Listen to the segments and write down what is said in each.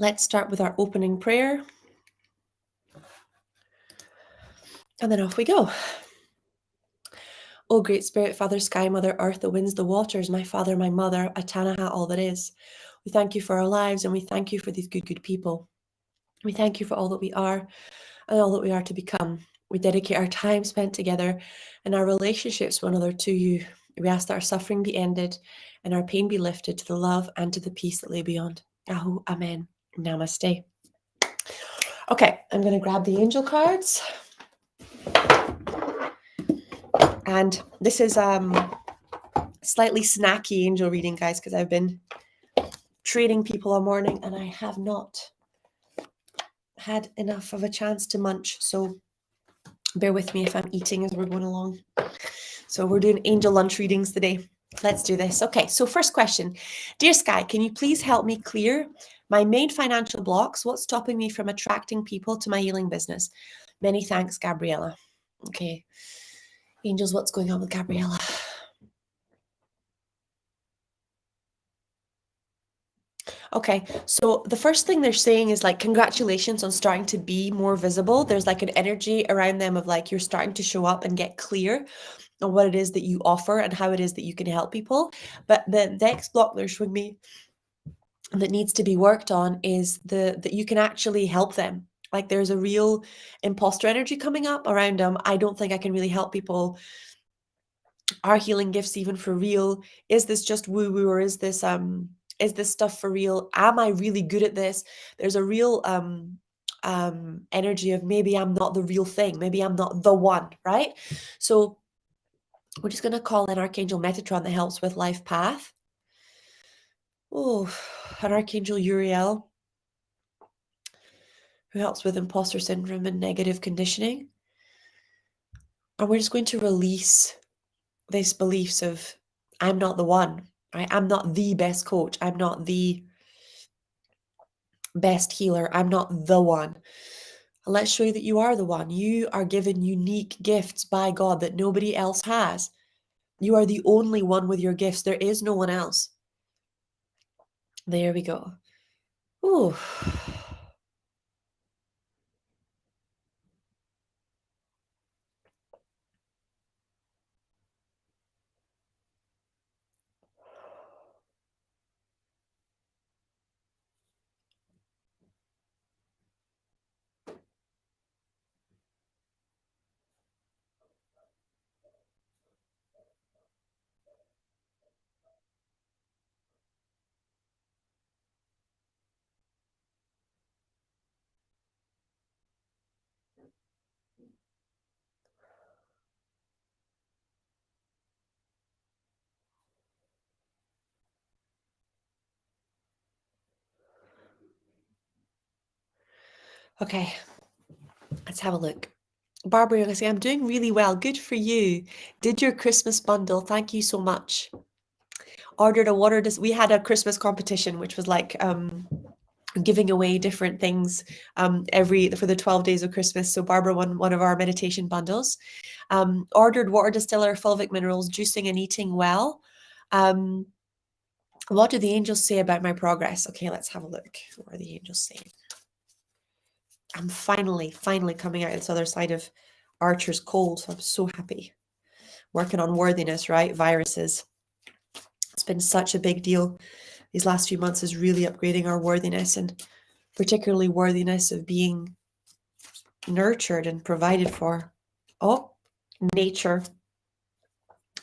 Let's start with our opening prayer. And then off we go. O Great Spirit, Father, Sky, Mother, Earth, the winds, the waters, my Father, my Mother, Atanaha, all that is. We thank you for our lives, and we thank you for these good people. We thank you for all that we are and all that we are to become. We dedicate our time spent together and our relationships one another to you. We ask that our suffering be ended and our pain be lifted to the love and to the peace that lay beyond. Ahu, Amen. Namaste. Okay, I'm going to grab the angel cards. And this is slightly snacky angel reading, guys, because I've been training people all morning and I have not had enough of a chance to munch. So bear with me if I'm eating as we're going along. So we're doing angel lunch readings today. Let's do this. Okay, so first question. Dear Sky, can you please help me clear my main financial blocks? What's stopping me from attracting people to my healing business? Many thanks, Gabriella. Okay. Angels, what's going on with Gabriella? Okay, so the first thing they're saying is like, congratulations on starting to be more visible. There's like an energy around them of like, you're starting to show up and get clear on what it is that you offer and how it is that you can help people. But the next block they're showing me that needs to be worked on is that you can actually help them. Like there's a real imposter energy coming up around them. I don't think I can really help people. Are healing gifts even for real? Is this just woo-woo, or is this stuff for real? Am I really good at this? There's a real energy of maybe I'm not the real thing, maybe I'm not the one, right? So we're just going to call in Archangel Metatron that helps with life path. Oh, and Archangel Uriel, who helps with imposter syndrome and negative conditioning. And we're just going to release these beliefs of I'm not the one, right? I'm not the best coach. I'm not the best healer. I'm not the one. Let's show you that you are the one. You are given unique gifts by God that nobody else has. You are the only one with your gifts. There is no one else. There we go. Ooh. Okay, let's have a look. Barbara, you're going to say, I'm doing really well. Good for you. Did your Christmas bundle. Thank you so much. Ordered a water. We had a Christmas competition, which was like giving away different things for the 12 days of Christmas. So Barbara won one of our meditation bundles. Ordered water distiller, fulvic minerals, juicing and eating well. What do the angels say about my progress? Okay, let's have a look. What are the angels saying? I'm finally coming out this other side of Archer's cold. So I'm so happy. Working on worthiness, right? Viruses. It's been such a big deal. These last few months is really upgrading our worthiness, and particularly worthiness of being nurtured and provided for. Oh, nature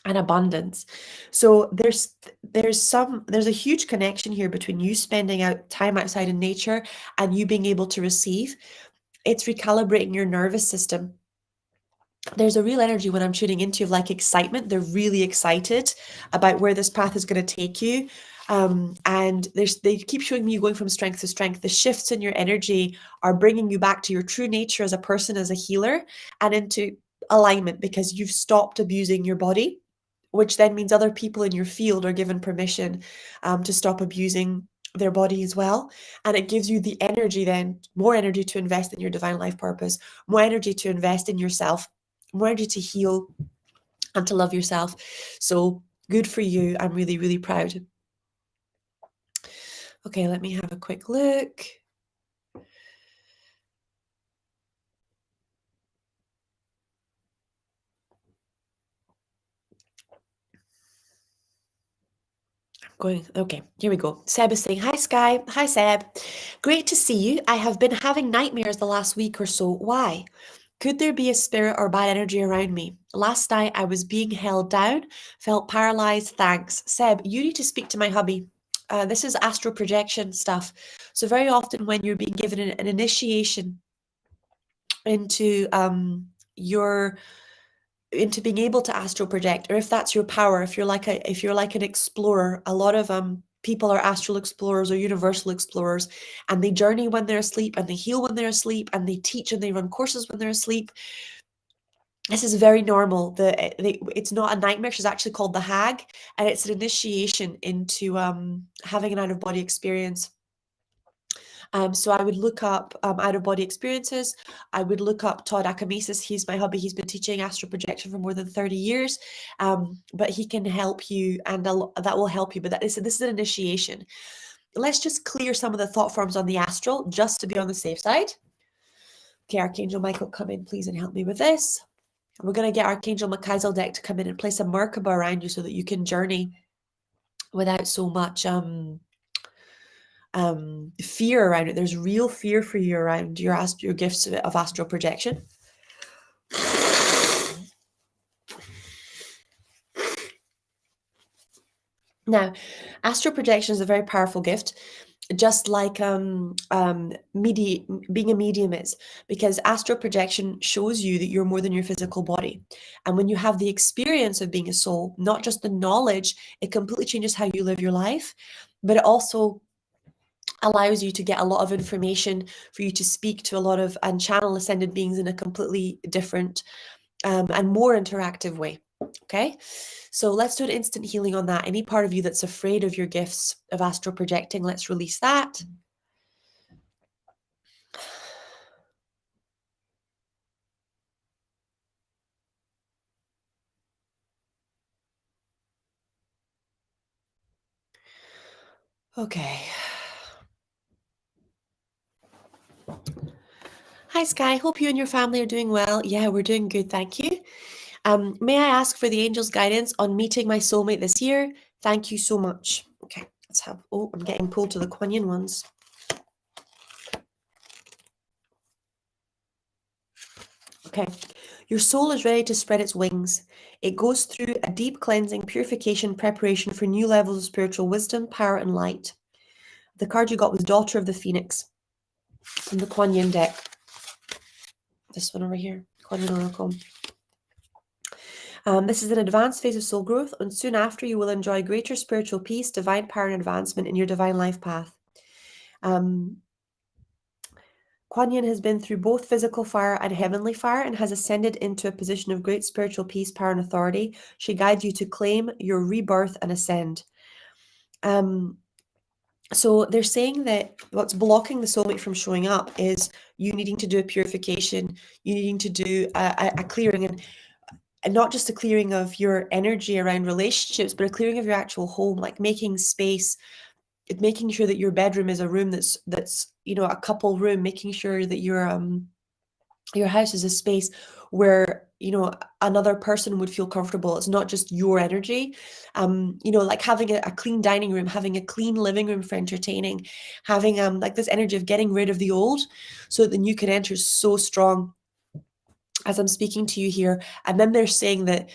and abundance. So there's a huge connection here between you spending out time outside in nature and you being able to receive. It's recalibrating your nervous system. There's a real energy when I'm tuning into like excitement. They're really excited about where this path is going to take you. And they keep showing me you going from strength to strength. The shifts in your energy are bringing you back to your true nature as a person, as a healer, and into alignment because you've stopped abusing your body, which then means other people in your field are given permission to stop abusing their body as well. And it gives you the energy then, more energy to invest in your divine life purpose, more energy to invest in yourself, more energy to heal and to love yourself. So good for you. I'm really, really proud. Okay, let me have a quick look. Okay, here we go. Seb is saying, hi Sky. Hi Seb. Great to see you. I have been having nightmares the last week or so. Why? Could there be a spirit or bad energy around me? Last night I was being held down, felt paralyzed. Thanks. Seb, you need to speak to my hubby. This is astral projection stuff. So very often when you're being given an initiation into your into being able to astral project, or if that's your power, if you're like an explorer, a lot of people are astral explorers or universal explorers, and they journey when they're asleep, and they heal when they're asleep, and they teach and they run courses when they're asleep. This is very normal. It's not a nightmare. She's actually called the hag, and it's an initiation into having an out of body experience. So I would look up out of body experiences. I would look up Todd Akamesis. He's my hubby. He's been teaching astral projection for more than 30 years. But he can help you, and that will help you. But this is an initiation. Let's just clear some of the thought forms on the astral, just to be on the safe side. Okay, Archangel Michael, come in, please, and help me with this. We're going to get Archangel Michael deck to come in and place a Merkaba around you so that you can journey without so much fear around it. There's real fear for you around your gifts of astral projection. Now, astral projection is a very powerful gift, just like being a medium is, because astral projection shows you that you're more than your physical body. And when you have the experience of being a soul, not just the knowledge, it completely changes how you live your life, but it also allows you to get a lot of information for you to speak to a lot of and channel ascended beings in a completely different and more interactive way. Okay, so let's do an instant healing on that. Any part of you that's afraid of your gifts of astral projecting, let's release that. Okay. Hi, Sky. Hope you and your family are doing well. Yeah, we're doing good. Thank you. May I ask for the angel's guidance on meeting my soulmate this year? Thank you so much. Okay, let's have. Oh, I'm getting pulled to the Kuan Yin ones. Okay. Your soul is ready to spread its wings. It goes through a deep cleansing, purification, preparation for new levels of spiritual wisdom, power, and light. The card you got was Daughter of the Phoenix from the Kuan Yin deck. This one over here, Kuan Yin Oracle. This is an advanced phase of soul growth, and soon after you will enjoy greater spiritual peace, divine power, and advancement in your divine life path. Kuan Yin has been through both physical fire and heavenly fire and has ascended into a position of great spiritual peace, power, and authority. She guides you to claim your rebirth and ascend. So they're saying that what's blocking the soulmate from showing up is you needing to do a purification, you needing to do a clearing, and not just a clearing of your energy around relationships, but a clearing of your actual home, like making space, making sure that your bedroom is a room that's a couple room, making sure that your house is a space where another person would feel comfortable. It's not just your energy. Like having a clean dining room, having a clean living room for entertaining, having like this energy of getting rid of the old so that the new can enter so strong. As I'm speaking to you here, and then they're saying that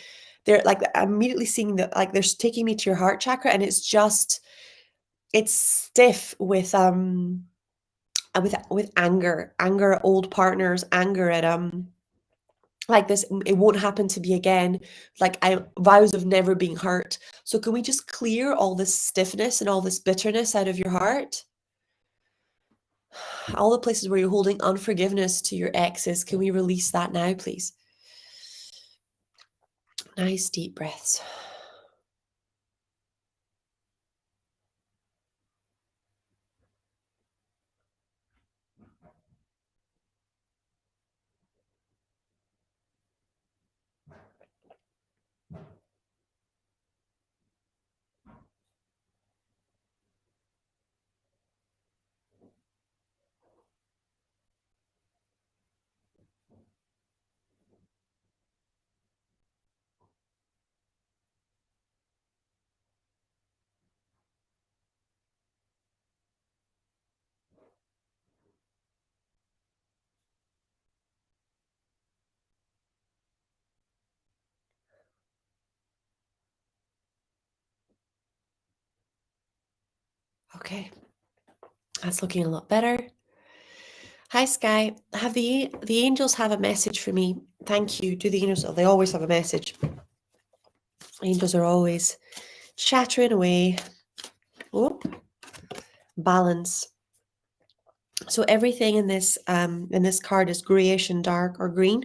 they're like, I'm immediately seeing that, like, they're taking me to your heart chakra, and it's stiff with anger at old partners, anger at like this, it won't happen to me again, like I vows of never being hurt. So can we just clear all this stiffness and all this bitterness out of your heart? All the places where you're holding unforgiveness to your exes, can we release that now, please? Nice deep breaths. Okay, that's looking a lot better. Hi, Sky. Have the angels have a message for me? Thank you. Do the angels? Oh, they always have a message. Angels are always chattering away. Oh, balance. So everything in this card is grayish and dark or green,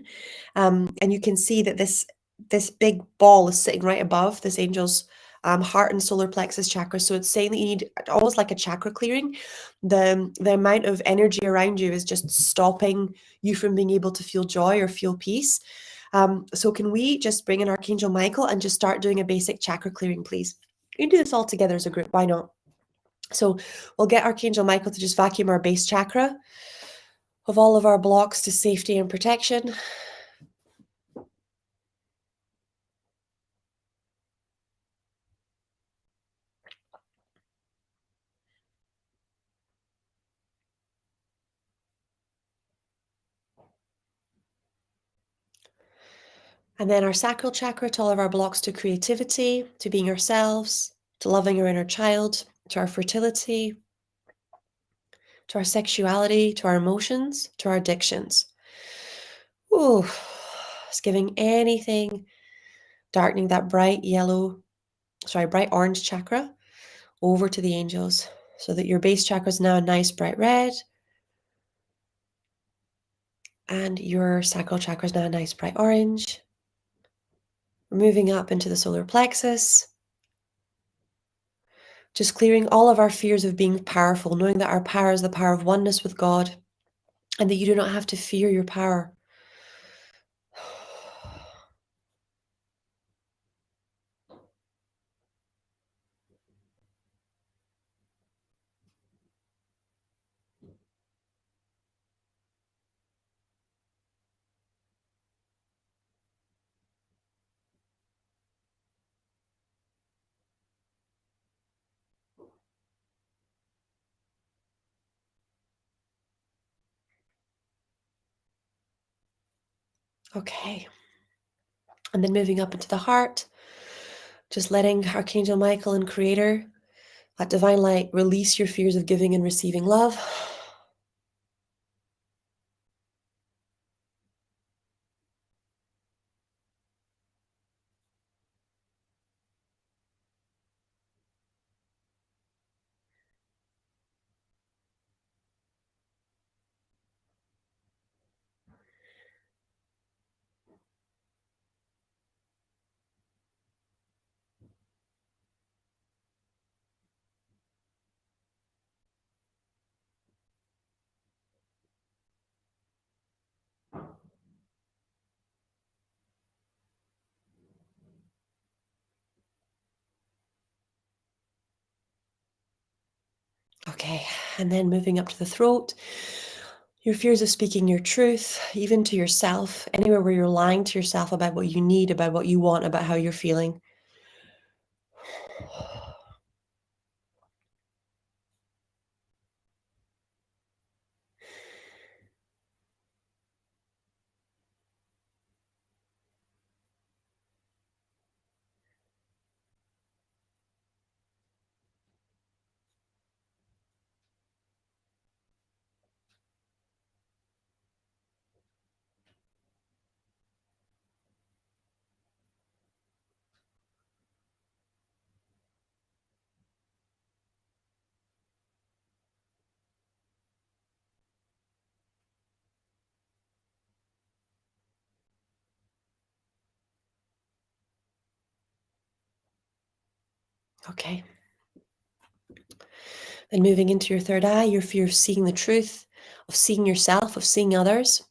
and you can see that this big ball is sitting right above this angel's heart and solar plexus chakra. So it's saying that you need almost like a chakra clearing. The amount of energy around you is just stopping you from being able to feel joy or feel peace. So can we just bring in Archangel Michael and just start doing a basic chakra clearing, please? We can do this all together as a group. Why not? So we'll get Archangel Michael to just vacuum our base chakra of all of our blocks to safety and protection. And then our sacral chakra to all of our blocks to creativity, to being ourselves, to loving our inner child, to our fertility, to our sexuality, to our emotions, to our addictions. Ooh, it's giving anything darkening that bright orange chakra over to the angels so that your base chakra is now a nice bright red and your sacral chakra is now a nice bright orange. We're moving up into the solar plexus, just clearing all of our fears of being powerful, knowing that our power is the power of oneness with God and that you do not have to fear your power. Okay. And then moving up into the heart, just letting Archangel Michael and Creator, that divine light, release your fears of giving and receiving love. Okay, and then moving up to the throat, your fears of speaking your truth, even to yourself, anywhere where you're lying to yourself about what you need, about what you want, about how you're feeling. Okay. Then moving into your third eye, your fear of seeing the truth, of seeing yourself, of seeing others.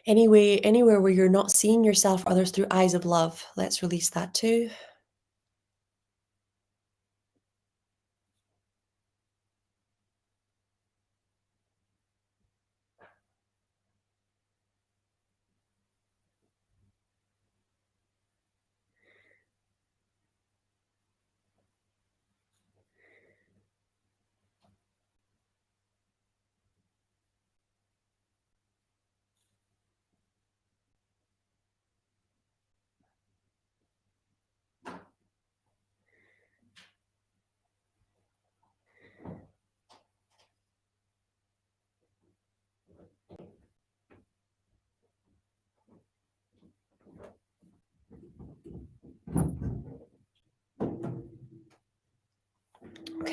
Anywhere where you're not seeing yourself or others through eyes of love. Let's release that too.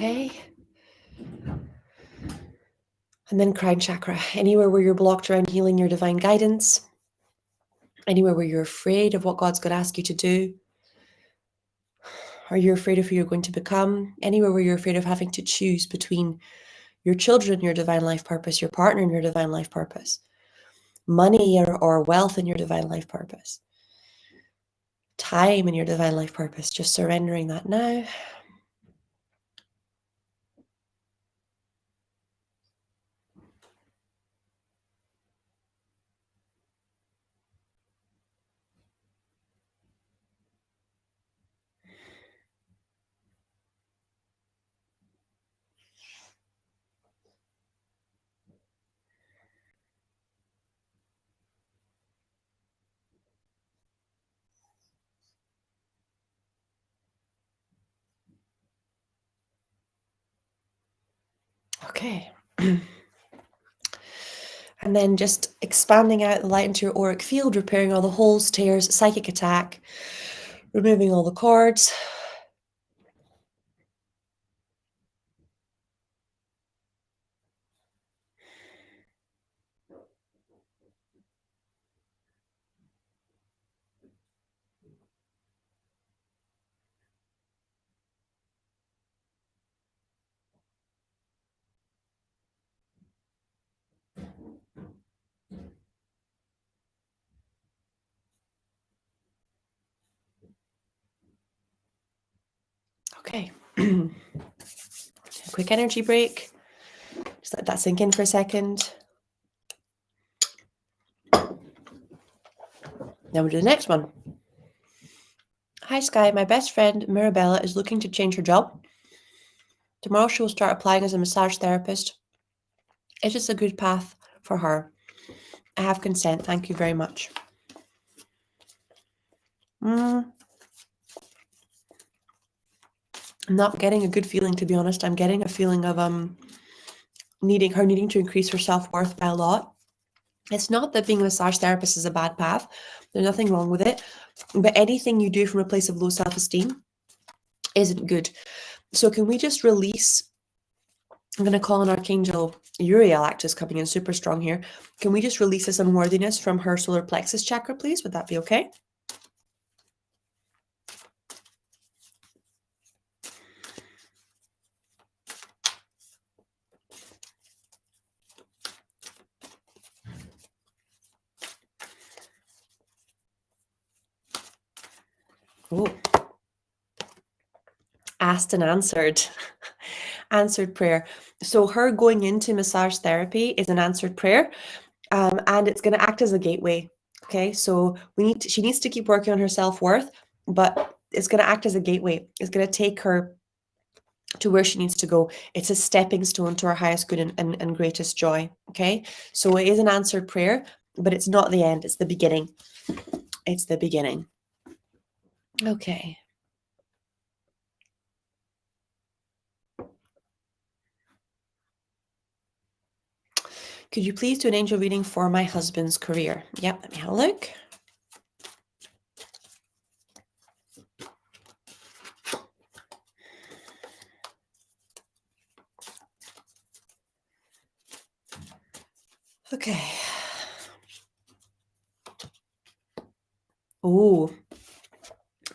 Okay. And then crown chakra, anywhere where you're blocked around healing your divine guidance, anywhere where you're afraid of what God's going to ask you to do, or you're afraid of who you're going to become, anywhere where you're afraid of having to choose between your children, your divine life purpose, your partner, and your divine life purpose, money or wealth in your divine life purpose, time in your divine life purpose, just surrendering that now. Okay. And then just expanding out the light into your auric field, repairing all the holes, tears, psychic attack, removing all the cords. Okay. A quick energy break. Just let that sink in for a second. Now we'll do the next one. Hi, Sky. My best friend, Mirabella, is looking to change her job. Tomorrow she will start applying as a massage therapist. Is this a good path for her? I have consent. Thank you very much. I'm not getting a good feeling, to be honest. I'm getting a feeling of needing to increase her self-worth by a lot. It's not that being a massage therapist is a bad path. There's nothing wrong with it. But anything you do from a place of low self-esteem isn't good. So can we just release? I'm going to call on Archangel Uriel, Actus, coming in super strong here. Can we just release this unworthiness from her solar plexus chakra, please? Would that be okay? Oh, asked and answered. Answered prayer. So her going into massage therapy is an answered prayer, and it's going to act as a gateway. Okay, so she needs to keep working on her self-worth, but it's going to act as a gateway. It's going to take her to where she needs to go. It's a stepping stone to her highest good and greatest joy. Okay, so it is an answered prayer, but it's not the end. It's the beginning. It's the beginning. Okay. Could you please do an angel reading for my husband's career? Yep, let me have a look. Okay. Oh,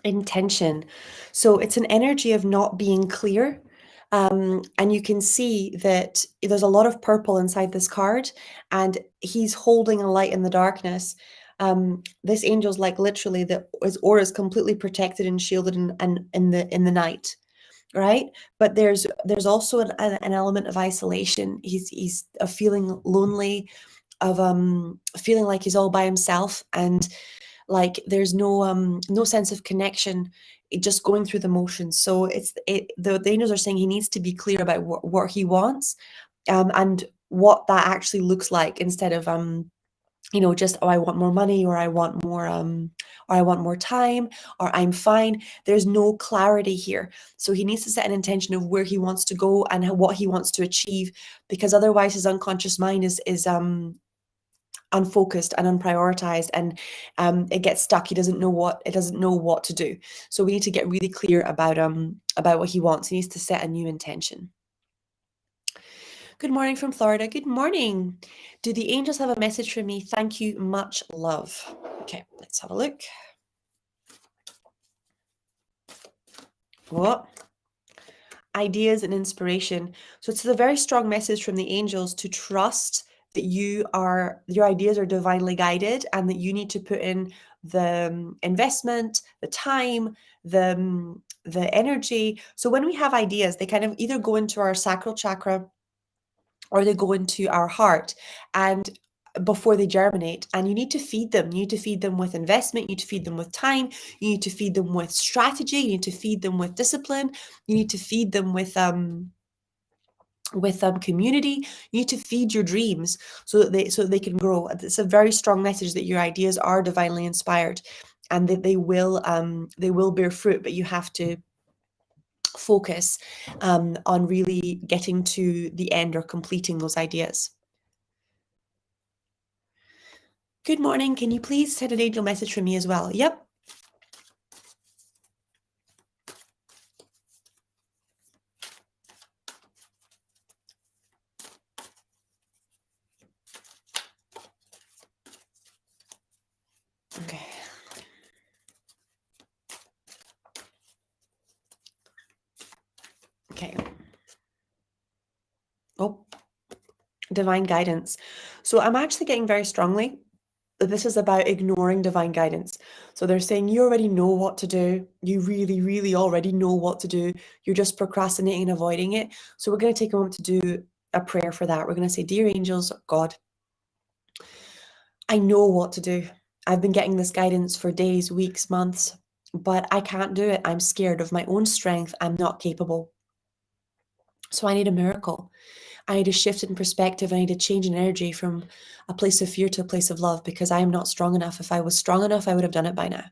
intention. So it's an energy of not being clear. And you can see that there's a lot of purple inside this card, and he's holding a light in the darkness. This angel's like literally his aura is completely protected and shielded in the night, right? But there's also an element of isolation. He's feeling lonely, of feeling like he's all by himself, and like there's no sense of connection, just going through the motions. So the angels are saying he needs to be clear about what he wants, and what that actually looks like, instead of just, oh, I want more money, or I want more time, or I'm fine. There's no clarity here. So he needs to set an intention of where he wants to go and what he wants to achieve, because otherwise his unconscious mind is unfocused and unprioritized, and it gets stuck. He doesn't know what to do. So we need to get really clear about what he wants. He needs to set a new intention. Good morning from Florida. Good morning. Do the angels have a message for me? Thank you. Much love. Okay, let's have a look. What? Ideas and inspiration. So it's a very strong message from the angels to trust that your ideas are divinely guided, and that you need to put in the investment, the time, the energy. So when we have ideas, they kind of either go into our sacral chakra or they go into our heart, and before they germinate, and you need to feed them. You need to feed them with investment, you need to feed them with time, you need to feed them with strategy, you need to feed them with discipline, you need to feed them with community. You need to feed your dreams so that they can grow. It's a very strong message that your ideas are divinely inspired, and that they will bear fruit, but you have to focus on really getting to the end or completing those ideas. Good morning. Can you please send an angel message for me as well? Yep. Okay. Okay. Oh, divine guidance. So I'm actually getting very strongly that this is about ignoring divine guidance. So they're saying you already know what to do. You really, really already know what to do. You're just procrastinating and avoiding it. So we're going to take a moment to do a prayer for that. We're going to say, dear angels, God, I know what to do. I've been getting this guidance for days, weeks, months, but I can't do it. I'm scared of my own strength. I'm not capable. So I need a miracle. I need a shift in perspective. I need a change in energy from a place of fear to a place of love, because I am not strong enough. If I was strong enough, I would have done it by now.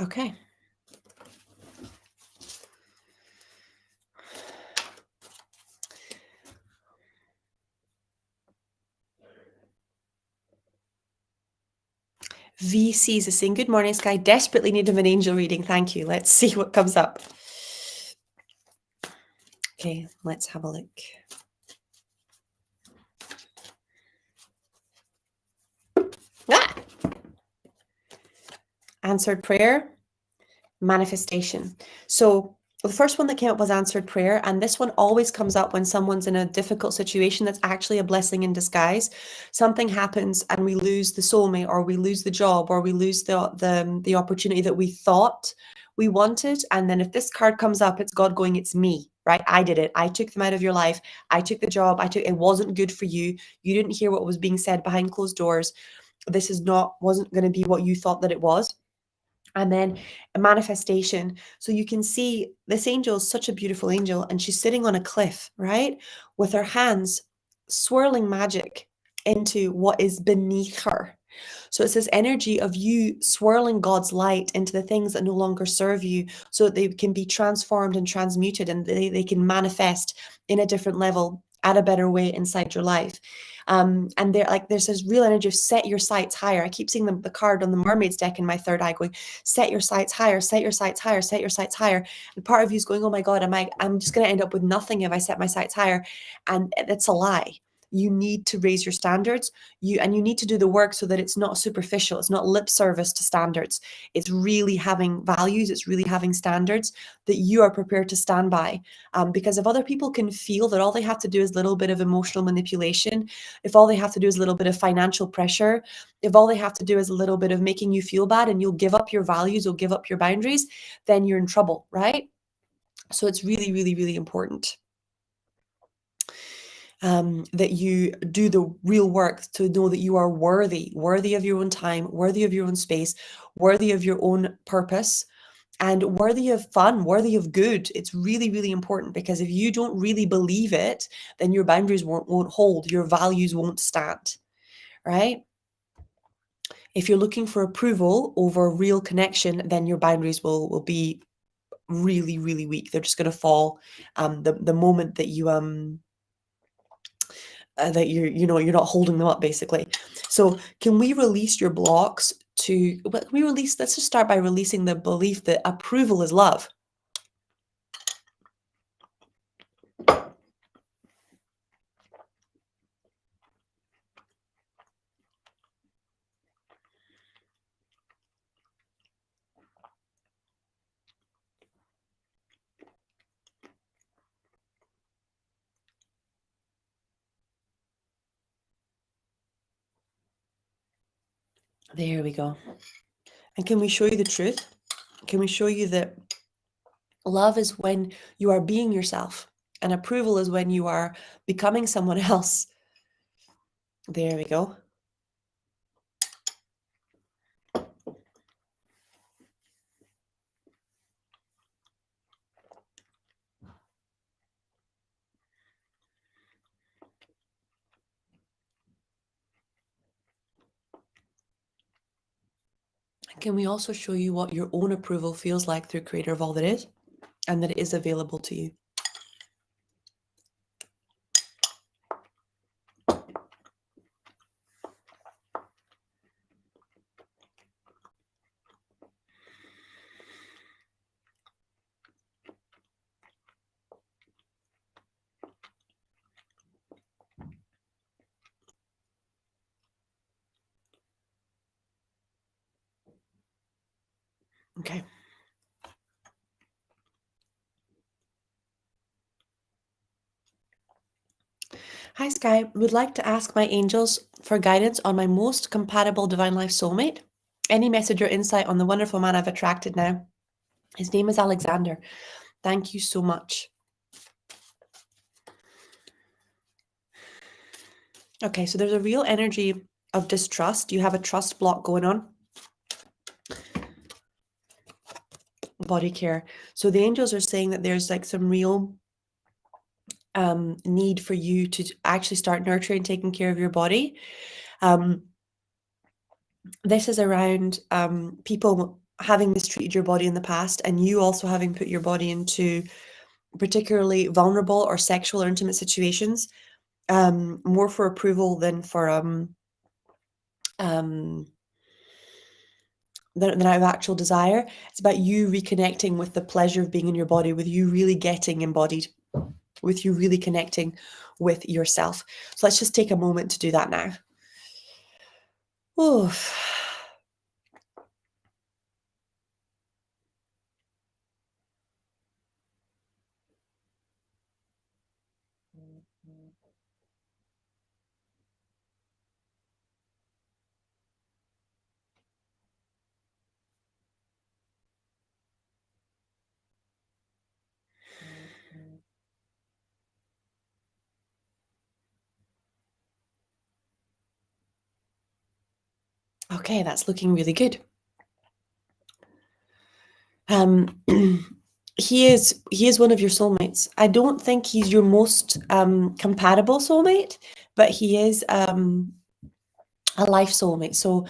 Okay. VCs is saying, good morning, Sky. Desperately need an angel reading. Thank you. Let's see what comes up. Okay, let's have a look. Ah! Answered prayer, manifestation. So the first one that came up was answered prayer, and this one always comes up when someone's in a difficult situation that's actually a blessing in disguise. Something happens and we lose the soulmate, or we lose the job, or we lose the opportunity that we thought we wanted. And then if this card comes up, it's God going, it's me, right? I did it. I took them out of your life. I took the job. It wasn't good for you. You didn't hear what was being said behind closed doors. This wasn't going to be what you thought that it was. And then a manifestation. So you can see this angel is such a beautiful angel, and she's sitting on a cliff, right? With her hands swirling magic into what is beneath her. So it's this energy of you swirling God's light into the things that no longer serve you, so that they can be transformed and transmuted, and they can manifest in a different level at a better way inside your life. And there's this real energy of set your sights higher. I keep seeing the card on the mermaid's deck in my third eye going, set your sights higher, set your sights higher, set your sights higher. And part of you is going, oh my God, I'm just going to end up with nothing if I set my sights higher. And it's a lie. You need to raise your standards. You need to do the work so that it's not superficial. It's not lip service to standards. It's really having values. It's really having standards that you are prepared to stand by. Because if other people can feel that all they have to do is a little bit of emotional manipulation, if all they have to do is a little bit of financial pressure, if all they have to do is a little bit of making you feel bad, and you'll give up your values, you'll give up your boundaries, then you're in trouble, right? So it's really, really, really important. that you do the real work to know that you are worthy of your own time, worthy of your own space, worthy of your own purpose, and worthy of fun, worthy of good. It's really, really important, because if you don't really believe it, then your boundaries won't hold, your values won't stand, right? If you're looking for approval over real connection, then your boundaries will be really, really weak. They're just going to fall the moment that you're not holding them up, basically. So can we release your blocks to, let's just start by releasing the belief that approval is love. There we go. And can we show you the truth? Can we show you that love is when you are being yourself, and approval is when you are becoming someone else? There we go. Can we also show you what your own approval feels like through Creator of All That Is, and that it is available to you? Okay. Hi, Sky. Would like to ask my angels for guidance on my most compatible divine life soulmate. Any message or insight on the wonderful man I've attracted now? His name is Alexander. Thank you so much. Okay, so there's a real energy of distrust. You have a trust block going on. Body care. So the angels are saying that there's like some real need for you to actually start nurturing, taking care of your body. This is around people having mistreated your body in the past, and you also having put your body into particularly vulnerable or sexual or intimate situations, more for approval than for than out of actual desire. It's about you reconnecting with the pleasure of being in your body, with you really getting embodied, with you really connecting with yourself. So let's just take a moment to do that now. Oof. Okay, that's looking really good. He is one of your soulmates. I don't think he's your most compatible soulmate, but he is a life soulmate. So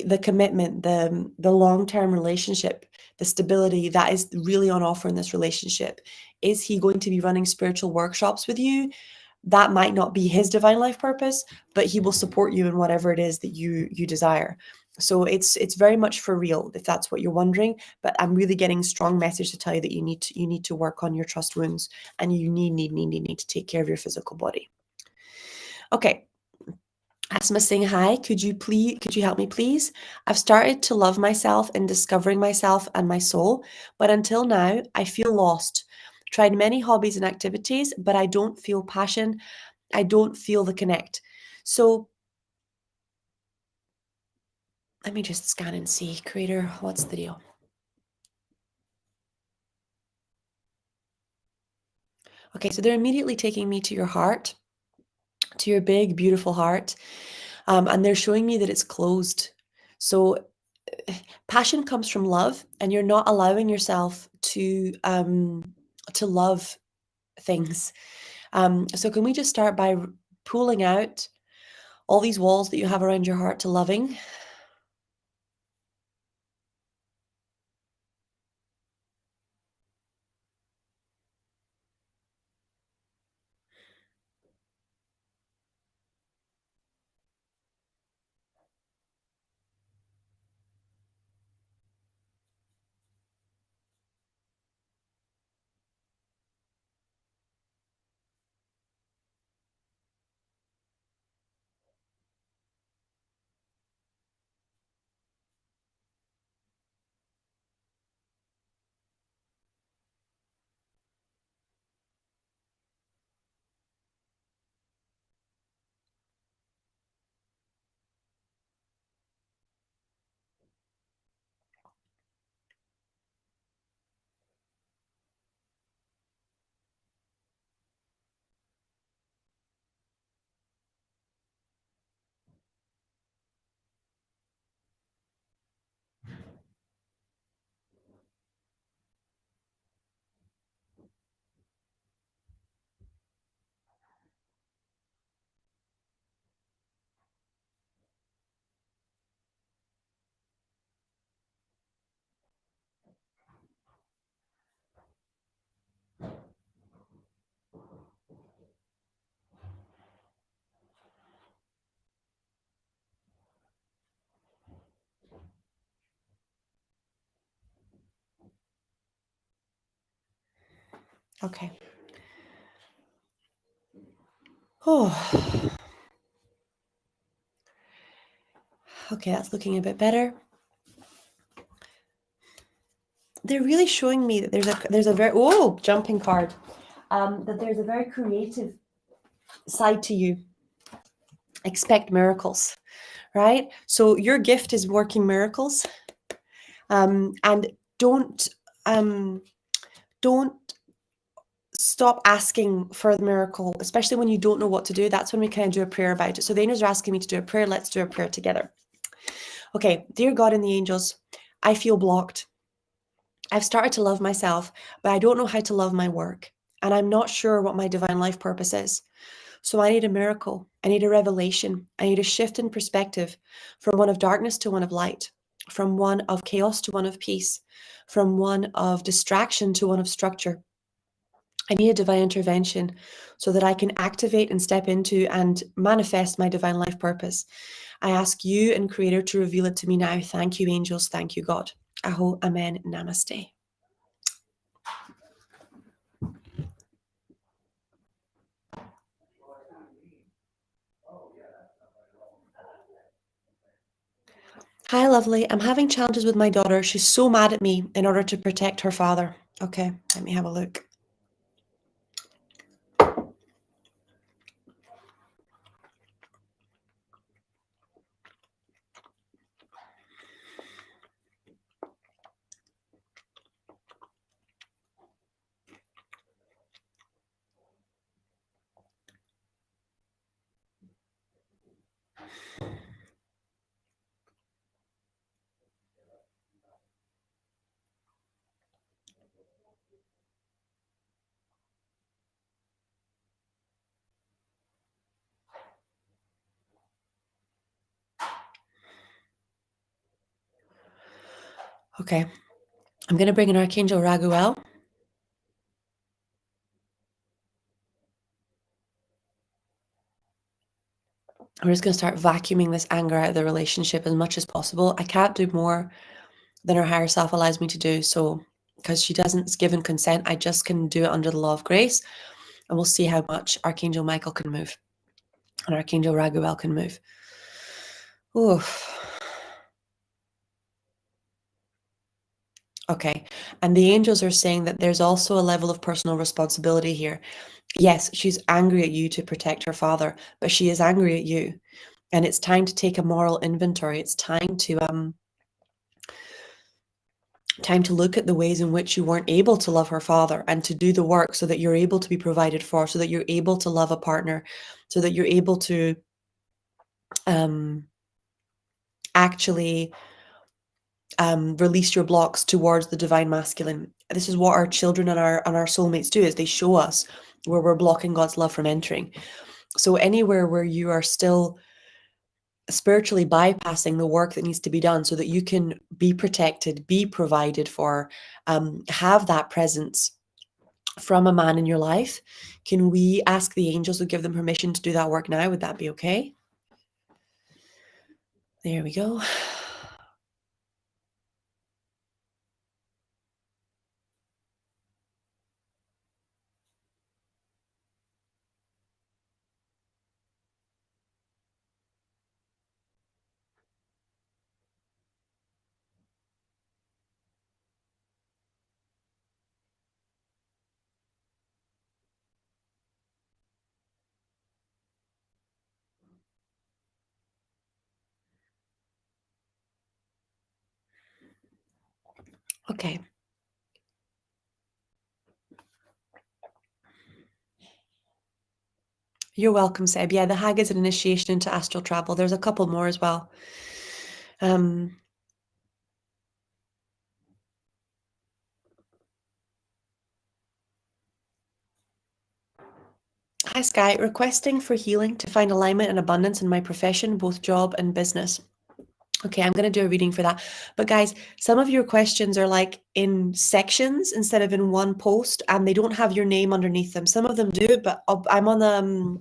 the commitment, the long-term relationship, the stability that is really on offer in this relationship. Is he going to be running spiritual workshops with you? That might not be his divine life purpose, but he will support you in whatever it is that you desire. So it's very much for real, if that's what you're wondering. But I'm really getting a strong message to tell you that you need to work on your trust wounds, and you need to take care of your physical body. Okay. Asma saying hi, could you help me please? I've started to love myself and discovering myself and my soul, but until now I feel lost. Tried many hobbies and activities, but I don't feel passion. I don't feel the connect. So let me just scan and see. Creator, what's the deal? Okay, so they're immediately taking me to your heart. to your big, beautiful heart. And they're showing me that it's closed. So passion comes from love, and you're not allowing yourself to love things. So can we just start by pulling out all these walls that you have around your heart to loving? Okay. Oh, okay, that's looking a bit better. They're really showing me that there's a very jumping card. That there's a very creative side to you. Expect miracles, right? So your gift is working miracles, and um, don't stop asking for the miracle, especially when you don't know what to do. That's when we kind of do a prayer about it. So the angels are asking me to do a prayer. Let's do a prayer together. Okay, dear God and the angels, I feel blocked. I've started to love myself, but I don't know how to love my work. And I'm not sure what my divine life purpose is. So I need a miracle. I need a revelation. I need a shift in perspective from one of darkness to one of light, from one of chaos to one of peace, from one of distraction to one of structure. I need a divine intervention so that I can activate and step into and manifest my divine life purpose. I ask you and Creator to reveal it to me now. Thank you, angels. Thank you, God. Aho, Amen, Namaste. Hi, lovely. I'm having challenges with my daughter. She's so mad at me in order to protect her father. Okay, let me have a look. Okay, I'm going to bring in Archangel Raguel. I'm just going to start vacuuming this anger out of the relationship as much as possible. I can't do more than her higher self allows me to do. So, because she doesn't give consent, I just can do it under the law of grace. And we'll see how much Archangel Michael can move and Archangel Raguel can move. Oof. Okay. And the angels are saying that there's also a level of personal responsibility here. Yes, she's angry at you to protect her father, but she is angry at you. And it's time to take a moral inventory. It's time Time to look at the ways in which you weren't able to love her father and to do the work so that you're able to be provided for, so that you're able to love a partner, so that you're able to um, actually release your blocks towards the divine masculine. This is what our children and our soulmates do, is they show us where we're blocking God's love from entering. So anywhere where you are still spiritually bypassing the work that needs to be done so that you can be protected, be provided for, have that presence from a man in your life, can we ask the angels to give them permission to do that work now? Would that be okay? There we go. Okay. You're welcome, Seb. Yeah, the hag is an initiation into astral travel. There's a couple more as well. Hi, Sky. Requesting for healing to find alignment and abundance in my profession, both job and business. Okay, I'm going to do a reading for that. But guys, some of your questions are like in sections instead of in one post, and they don't have your name underneath them. Some of them do, but I'm on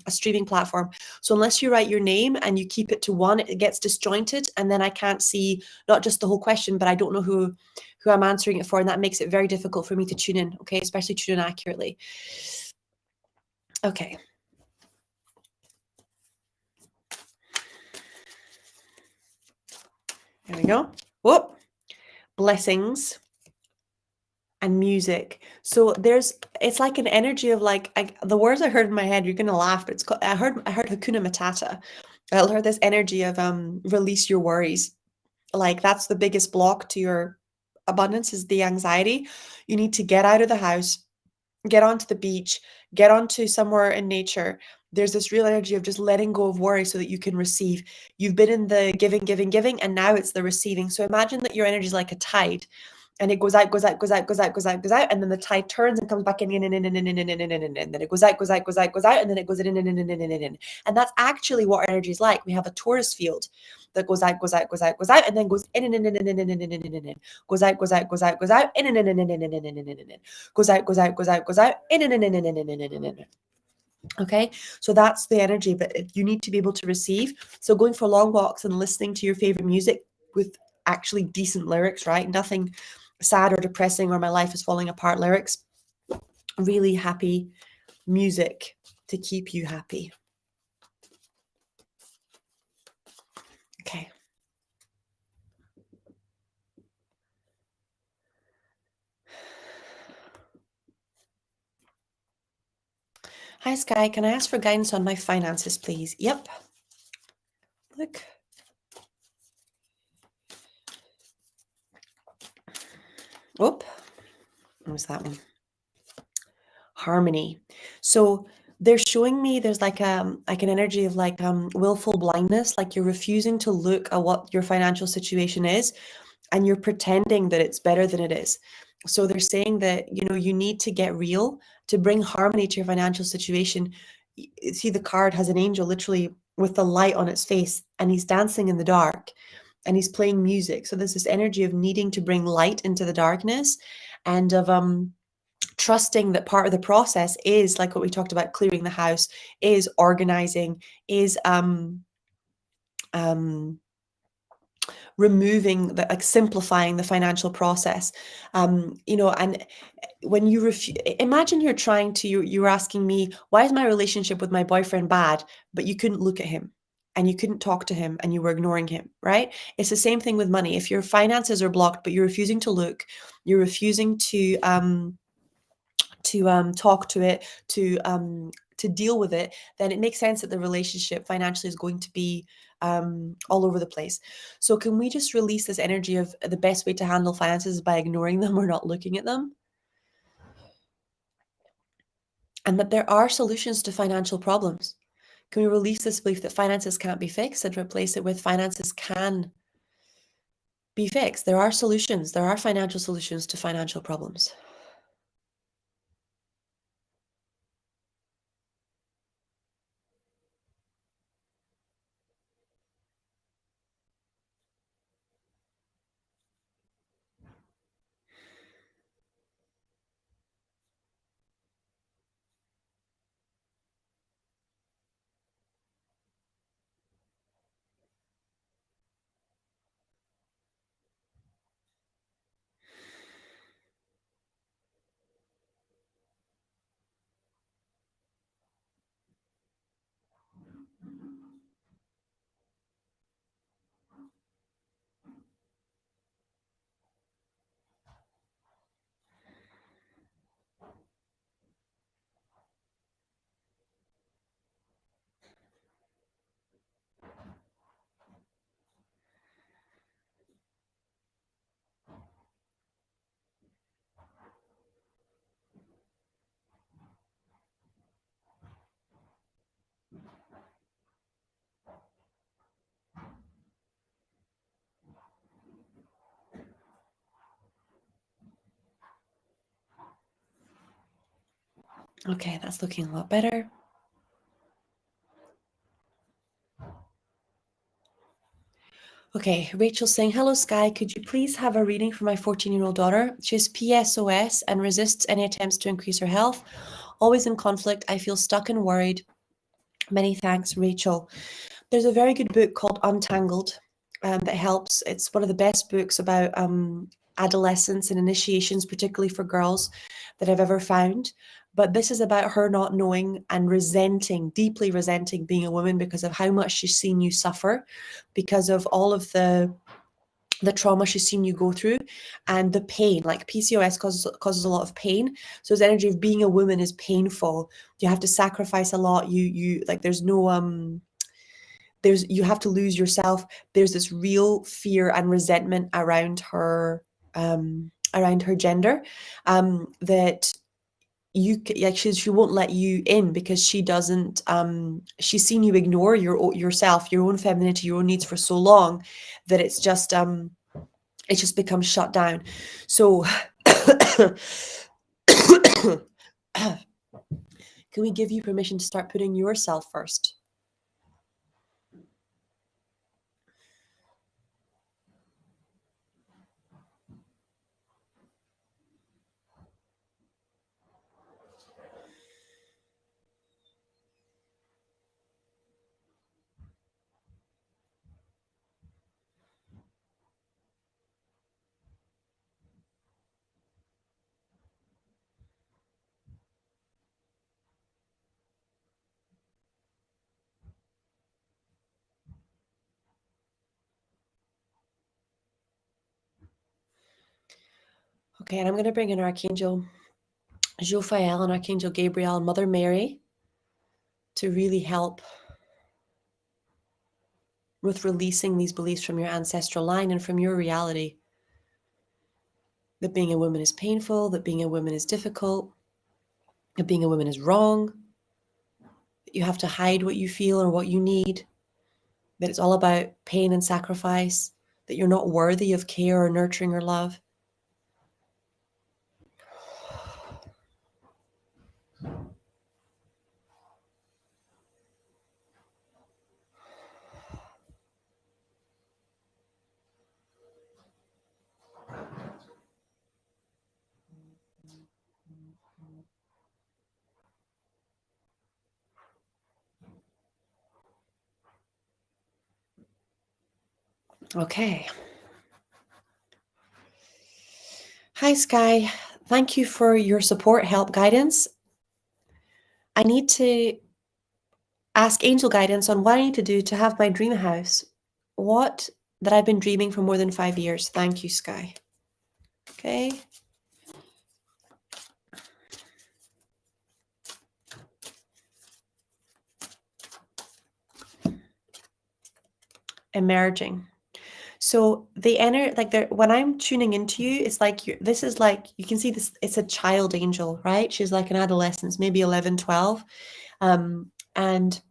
a streaming platform. So unless you write your name and you keep it to one, it gets disjointed, and then I can't see not just the whole question, but I don't know who I'm answering it for, and that makes it very difficult for me to tune in, okay? Especially tune in accurately. Okay. There we go. Whoop. Blessings and music. So it's like an energy of like, the words I heard in my head, you're gonna laugh, but I heard Hakuna Matata. I heard this energy of release your worries. Like that's the biggest block to your abundance, is the anxiety. You need to get out of the house, get onto the beach, get onto somewhere in nature. There's this real energy of just letting go of worry so that you can receive. You've been in the giving, and now it's the receiving. So imagine that your energy is like a tide, and it goes out, goes out, goes out, goes out, goes out, goes out, and then the tide turns and comes back in, and then it goes out, goes out, goes out, goes out, and then it goes in. And that's actually what our energy is like. We have a torus field that goes out, goes out, goes out, goes out, and then goes in, goes out, goes out, goes out, goes out, goes out, goes out, goes out, goes out, Okay, so that's the energy that you need to be able to receive. So going for long walks and listening to your favorite music with actually decent lyrics, right? Nothing sad or depressing or my life is falling apart lyrics. Really happy music to keep you happy. Okay. Hi, Sky. Can I ask for guidance on my finances, please? Yep. Look. Oop. What was that one? Harmony. So they're showing me there's like an energy of like willful blindness, like you're refusing to look at what your financial situation is, and you're pretending that it's better than it is. So they're saying that, you know, you need to get real to bring harmony to your financial situation. See, the card has an angel literally with the light on its face, and he's dancing in the dark and he's playing music. So there's this energy of needing to bring light into the darkness, and of trusting that part of the process is like what we talked about, clearing the house, is organizing, is removing the, like simplifying the financial process. You know, and when you imagine you're trying to, you're asking me, why is my relationship with my boyfriend bad? But you couldn't look at him and you couldn't talk to him and you were ignoring him, right? It's the same thing with money. If your finances are blocked, but you're refusing to look, you're refusing to talk to it, to to deal with it, then it makes sense that the relationship financially is going to be all over the place. So can we just release this energy of the best way to handle finances is by ignoring them or not looking at them? And that there are solutions to financial problems. Can we release this belief that finances can't be fixed and replace it with finances can be fixed? There are solutions. There are financial solutions to financial problems. Okay, that's looking a lot better. Okay, Rachel's saying, hello, Sky. Could you please have a reading for my 14-year-old daughter? She has PSOS and resists any attempts to increase her health. Always in conflict. I feel stuck and worried. Many thanks, Rachel. There's a very good book called Untangled that helps. It's one of the best books about adolescence and initiations, particularly for girls, that I've ever found. But this is about her not knowing and resenting, deeply resenting being a woman because of how much she's seen you suffer, because of all of the trauma she's seen you go through and the pain. Like PCOS causes a lot of pain. So this energy of being a woman is painful. You have to sacrifice a lot. You like there's no you have to lose yourself. There's this real fear and resentment around her gender that she won't let you in because she doesn't she's seen you ignore yourself, your own femininity, your own needs for so long that it's just becomes shut down. So can we give you permission to start putting yourself first? Okay, and I'm going to bring in Archangel Jophiel and Archangel Gabriel and Mother Mary to really help with releasing these beliefs from your ancestral line and from your reality. That being a woman is painful, that being a woman is difficult, that being a woman is wrong, that you have to hide what you feel or what you need, that it's all about pain and sacrifice, that you're not worthy of care or nurturing or love. Okay. Hi, Sky. Thank you for your support, help, guidance. I need to ask angel guidance on what I need to do to have my dream house. What that I've been dreaming for more than 5 years. Thank you, Sky. Okay. emerging. So the like when I'm tuning into you, it's like this is like you can see this. It's a child angel, right? She's like an adolescent, maybe 11, 12, and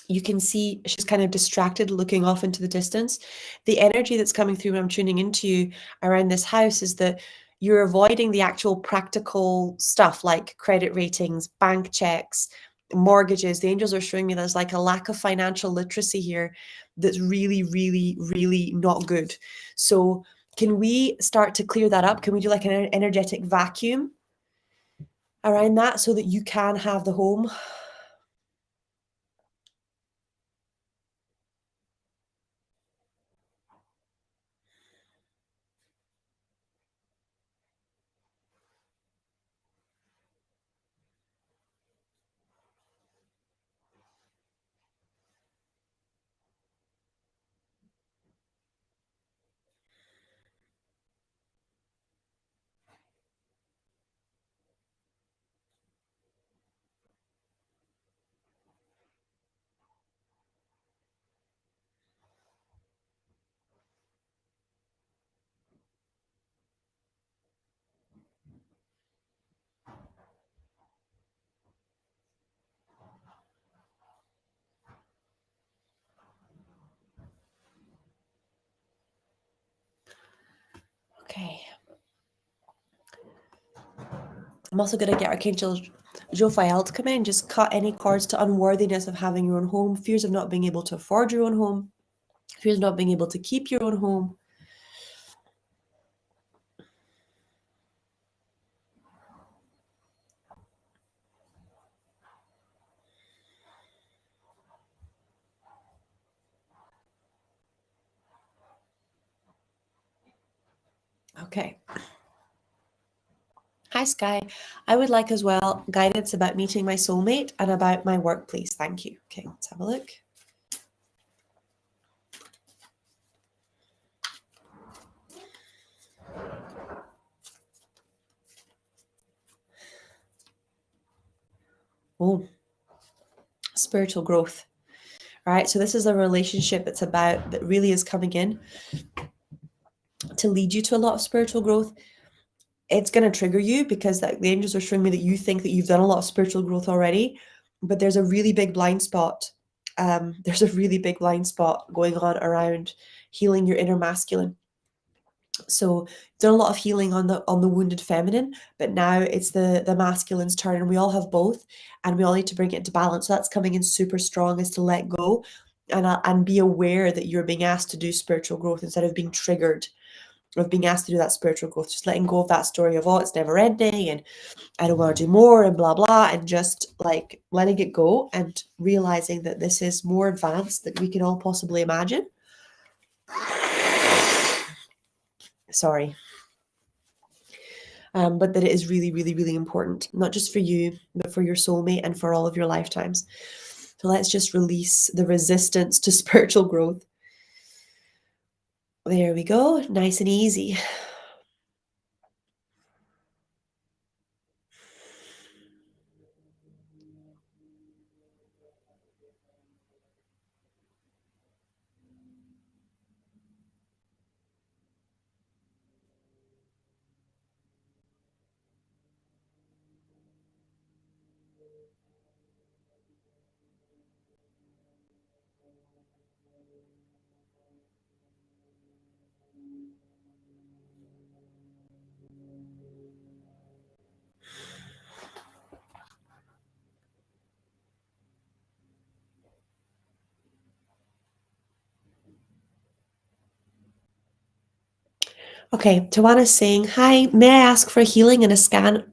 you can see she's kind of distracted, looking off into the distance. The energy that's coming through when I'm tuning into you around this house is that you're avoiding the actual practical stuff like credit ratings, bank checks, mortgages. The angels are showing me there's like a lack of financial literacy here that's really, really, really not good. So can we start to clear that up? Can we do like an energetic vacuum around that so that you can have the home? Okay. I'm also going to get Archangel Jophiel to come in, just cut any cords to unworthiness of having your own home, fears of not being able to afford your own home, fears of not being able to keep your own home. Okay. Hi, Sky. I would like as well guidance about meeting my soulmate and about my work, please. Thank you. Okay, let's have a look. Oh, spiritual growth. All right, so this is a relationship it's about that really is coming in to lead you to a lot of spiritual growth. It's going to trigger you because the angels are showing me that you think that you've done a lot of spiritual growth already, but there's a really big blind spot. There's a really big blind spot going on around healing your inner masculine. So done a lot of healing on the wounded feminine, but now it's the masculine's turn, and we all have both, and we all need to bring it into balance. So that's coming in super strong, is to let go and be aware that you're being asked to do spiritual growth instead of being triggered of being asked to do that spiritual growth. Just letting go of that story of, oh, it's never ending and I don't want to do more and blah blah, and just like letting it go and realizing that this is more advanced than we can all possibly imagine. Sorry. But that it is really, really, really important, not just for you, but for your soulmate and for all of your lifetimes. So let's just release the resistance to spiritual growth. There we go. Nice and easy. Okay, Tawana's saying, hi, may I ask for a healing and a scan?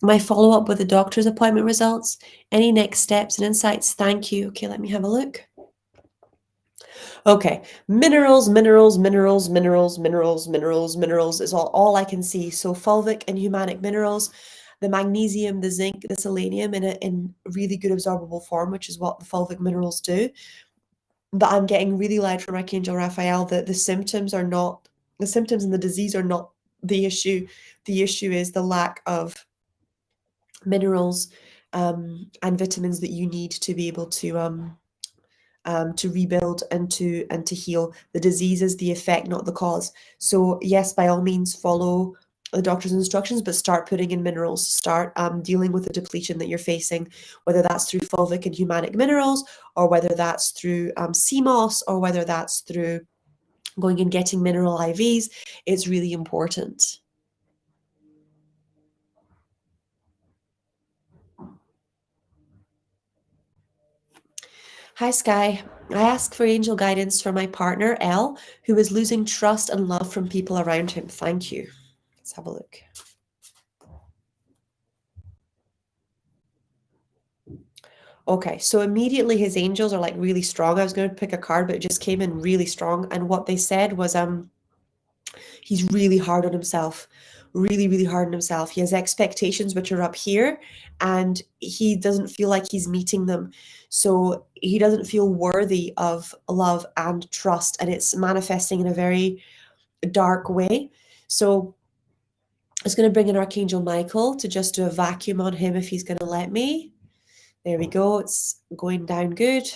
My follow-up with the doctor's appointment results? Any next steps and insights? Thank you. Okay, let me have a look. Okay, minerals, minerals, minerals, minerals, minerals, minerals, minerals is all I can see. So fulvic and humanic minerals, the magnesium, the zinc, the selenium in really good absorbable form, which is what the fulvic minerals do. But I'm getting really loud from Archangel Raphael that the symptoms and the disease are not the issue. The issue is the lack of minerals and vitamins that you need to be able to to rebuild and to heal. The disease is the effect, not the cause. So yes, by all means, follow the doctor's instructions, but start putting in minerals. Start dealing with the depletion that you're facing, whether that's through fulvic and humanic minerals, or whether that's through CMOS, or whether that's through going and getting mineral IVs. It's really important. Hi, Sky. I ask for angel guidance for my partner, L, who is losing trust and love from people around him. Thank you. Let's have a look. Okay, so immediately his angels are like really strong. I was going to pick a card, but it just came in really strong. And what they said was, he's really hard on himself, really, really hard on himself. He has expectations which are up here, and he doesn't feel like he's meeting them. So he doesn't feel worthy of love and trust, and it's manifesting in a very dark way. So I was going to bring in Archangel Michael to just do a vacuum on him if he's going to let me. There we go. It's going down good.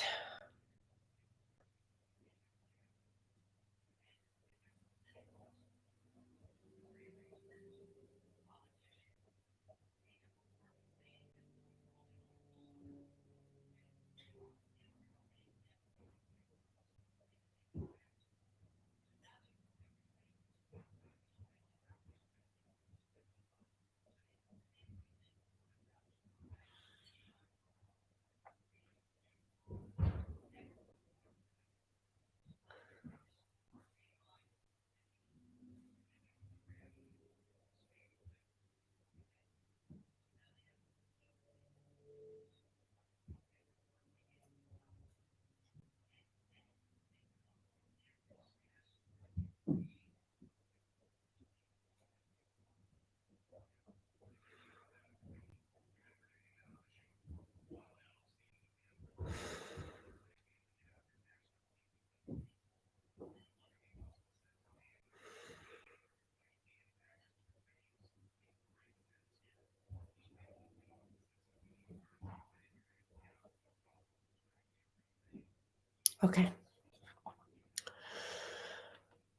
Okay.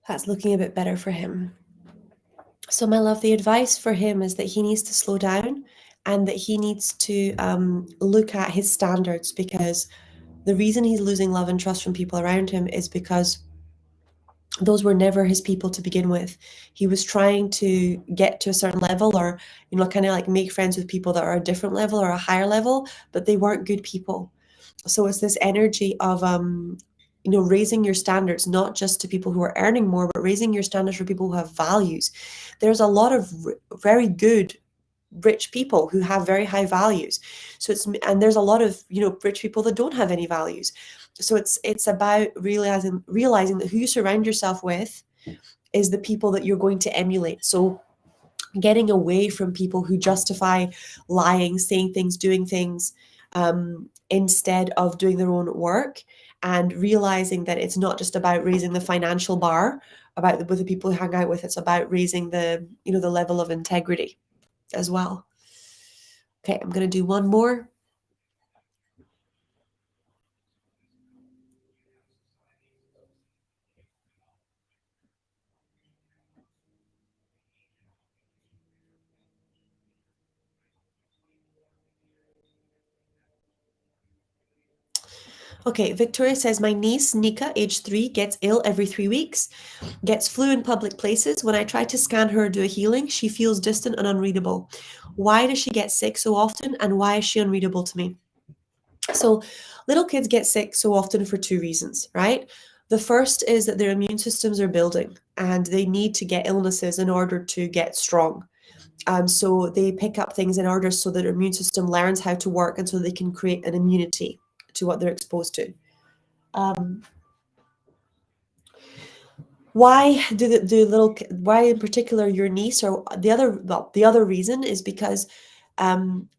That's looking a bit better for him. So, my love, the advice for him is that he needs to slow down and that he needs to look at his standards, because the reason he's losing love and trust from people around him is because those were never his people to begin with. He was trying to get to a certain level, or, kind of like make friends with people that are a different level or a higher level, but they weren't good people. So it's this energy of raising your standards, not just to people who are earning more, but raising your standards for people who have values. There's a lot of very good rich people who have very high values. So and there's a lot of rich people that don't have any values. So it's about realizing that who you surround yourself with is the people that you're going to emulate. So getting away from people who justify lying, saying things, doing things, instead of doing their own work, and realizing that it's not just about raising the financial bar with the people who hang out with. It's about raising the level of integrity as well. Okay, I'm going to do one more. Okay, Victoria says, my niece, Nika, age 3, gets ill every 3 weeks, gets flu in public places. When I try to scan her or do a healing, she feels distant and unreadable. Why does she get sick so often, and why is she unreadable to me? So little kids get sick so often for 2 reasons, right? The first is that their immune systems are building and they need to get illnesses in order to get strong. So they pick up things in order so that their immune system learns how to work, and so they can create an immunity to what they're exposed to. Um, why why in particular your niece, or the other reason is because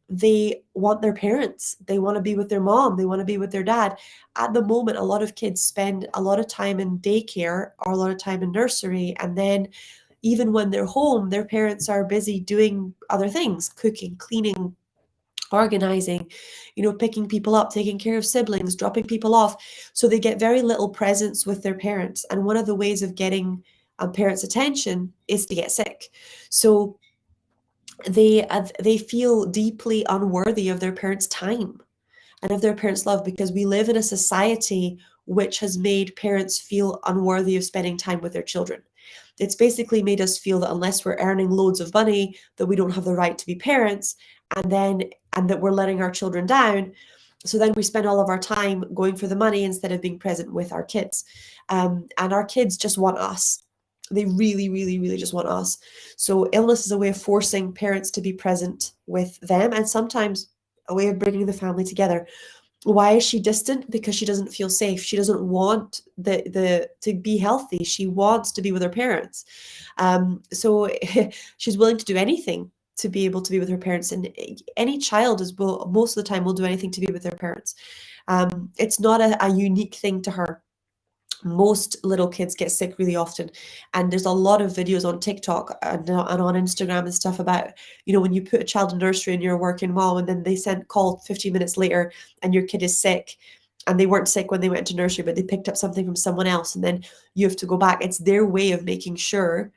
they want their parents, they want to be with their mom, they want to be with their dad. At the moment, a lot of kids spend a lot of time in daycare or a lot of time in nursery, and then even when they're home, their parents are busy doing other things, cooking, cleaning, organizing, picking people up, taking care of siblings, dropping people off. So they get very little presence with their parents. And one of the ways of getting parents' attention is to get sick. So they feel deeply unworthy of their parents' time and of their parents' love, because we live in a society which has made parents feel unworthy of spending time with their children. It's basically made us feel that unless we're earning loads of money, that we don't have the right to be parents, and that we're letting our children down. So then we spend all of our time going for the money instead of being present with our kids. And our kids just want us. They really, really, really just want us. So illness is a way of forcing parents to be present with them, and sometimes a way of bringing the family together. Why is she distant? Because she doesn't feel safe. She doesn't want the to be healthy. She wants to be with her parents. So she's willing to do anything to be able to be with her parents. And any child will most of the time will do anything to be with their parents. It's not a unique thing to her. Most little kids get sick really often, and there's a lot of videos on TikTok and on Instagram and stuff about, when you put a child in nursery and you're a working mom, and then they send call 15 minutes later and your kid is sick, and they weren't sick when they went to nursery, but they picked up something from someone else, and then you have to go back. It's their way of making sure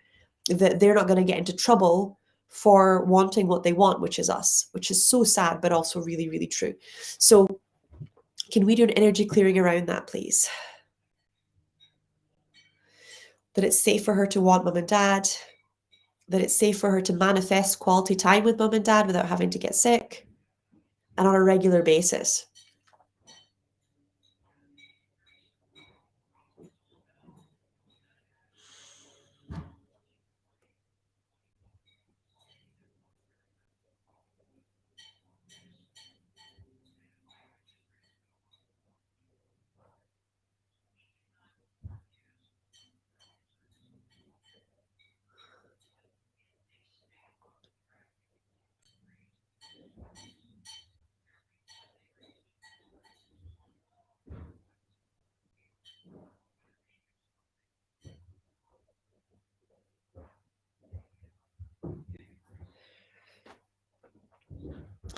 that they're not going to get into trouble for wanting what they want, which is us, which is so sad, but also really, really true. So can we do an energy clearing around that, please? That it's safe for her to want mom and dad, that it's safe for her to manifest quality time with mom and dad without having to get sick, and on a regular basis.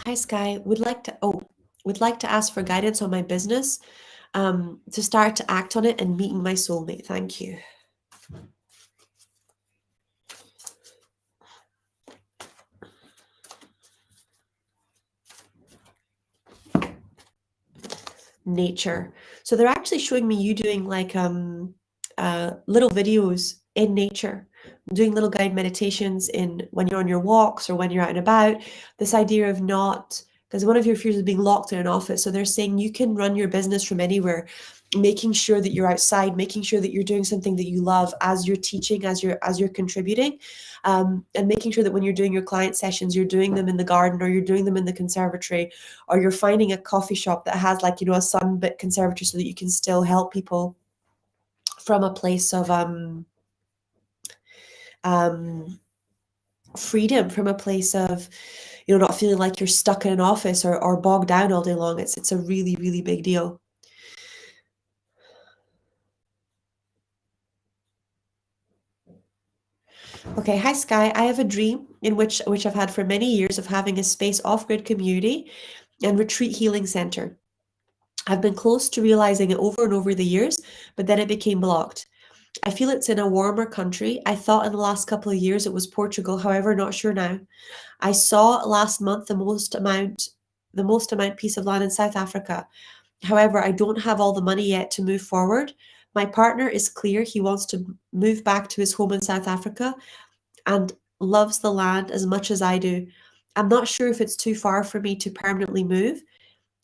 Hi Sky, would like to ask for guidance on my business, to start to act on it and meeting my soulmate. Thank you. Nature. So they're actually showing me you doing like little videos in nature, doing little guided meditations in when you're on your walks or when you're out and about. This idea of not, because one of your fears is being locked in an office. So they're saying you can run your business from anywhere, making sure that you're outside, making sure that you're doing something that you love as you're teaching, as you're contributing, and making sure that when you're doing your client sessions, you're doing them in the garden, or you're doing them in the conservatory, or you're finding a coffee shop that has like, a sunbit conservatory, so that you can still help people from a place of freedom, from a place of, not feeling like you're stuck in an office or bogged down all day long. It's a really, really big deal. Okay, hi Sky. I have a dream in which I've had for many years, of having a space off-grid community and retreat healing center. I've been close to realizing it over and over the years, but then it became blocked. I feel it's in a warmer country. I thought in the last couple of years it was Portugal, however, not sure now. I saw last month the most amount piece of land in South Africa. However, I don't have all the money yet to move forward. My partner is clear he wants to move back to his home in South Africa and loves the land as much as I do. I'm not sure if it's too far for me to permanently move,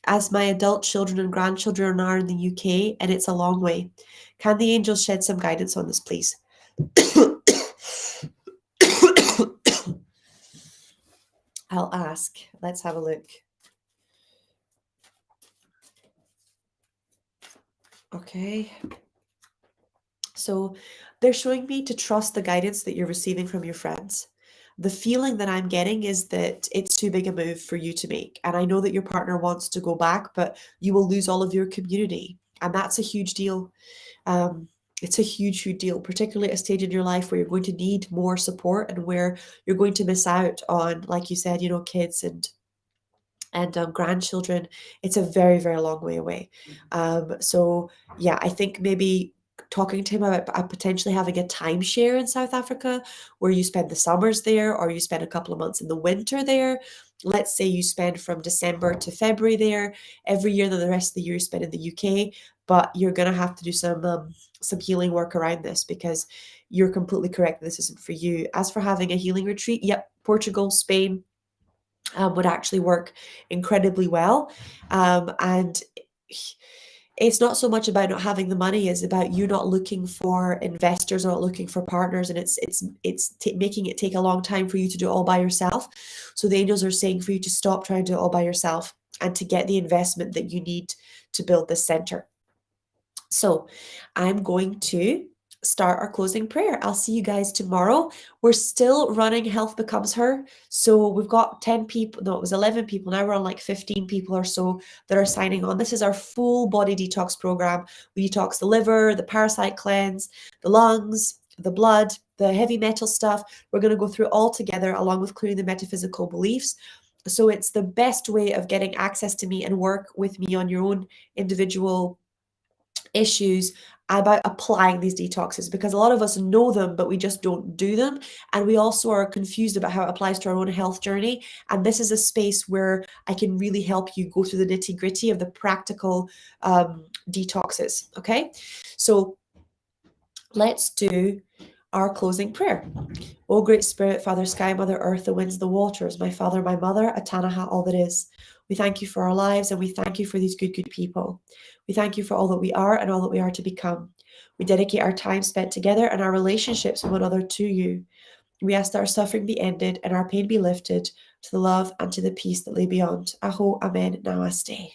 as my adult children and grandchildren are in the UK, and it's a long way. Can the angels shed some guidance on this, please? I'll ask. Let's have a look. Okay. So they're showing me to trust the guidance that you're receiving from your friends. The feeling that I'm getting is that it's too big a move for you to make. And I know that your partner wants to go back, but you will lose all of your community. And that's a huge deal. It's a huge, huge deal, particularly at a stage in your life where you're going to need more support, and where you're going to miss out on, like you said, kids and and grandchildren, it's a very, very long way away. So yeah, I think maybe talking to him about potentially having a timeshare in South Africa where you spend the summers there, or you spend a couple of months in the winter there. Let's say you spend from December to February there every year, then the rest of the year you spend in the UK. But you're gonna have to do some healing work around this, because you're completely correct. This isn't for you. As for having a healing retreat, yep, Portugal, Spain, would actually work incredibly well. And it's not so much about not having the money; it's about you not looking for investors or not looking for partners, and it's making it take a long time for you to do it all by yourself. So the angels are saying for you to stop trying to do it all by yourself and to get the investment that you need to build this center. So I'm going to start our closing prayer. I'll see you guys tomorrow. We're still running Health Becomes Her. So we've got 10 people, no, it was 11 people. Now we're on like 15 people or so that are signing on. This is our full body detox program. We detox the liver, the parasite cleanse, the lungs, the blood, the heavy metal stuff. We're going to go through it all together, along with clearing the metaphysical beliefs. So it's the best way of getting access to me and work with me on your own individual issues about applying these detoxes, because a lot of us know them but we just don't do them, and we also are confused about how it applies to our own health journey. And this is a space where I can really help you go through the nitty-gritty of the practical detoxes. Okay, so let's do our closing prayer. O Great Spirit, Father Sky, Mother Earth, the winds, the waters, my Father, my Mother, Atanaha, all that is. We thank you for our lives, and we thank you for these good, good people. We thank you for all that we are and all that we are to become. We dedicate our time spent together and our relationships with one another to you. We ask that our suffering be ended and our pain be lifted, to the love and to the peace that lay beyond. Aho, Amen, Namaste.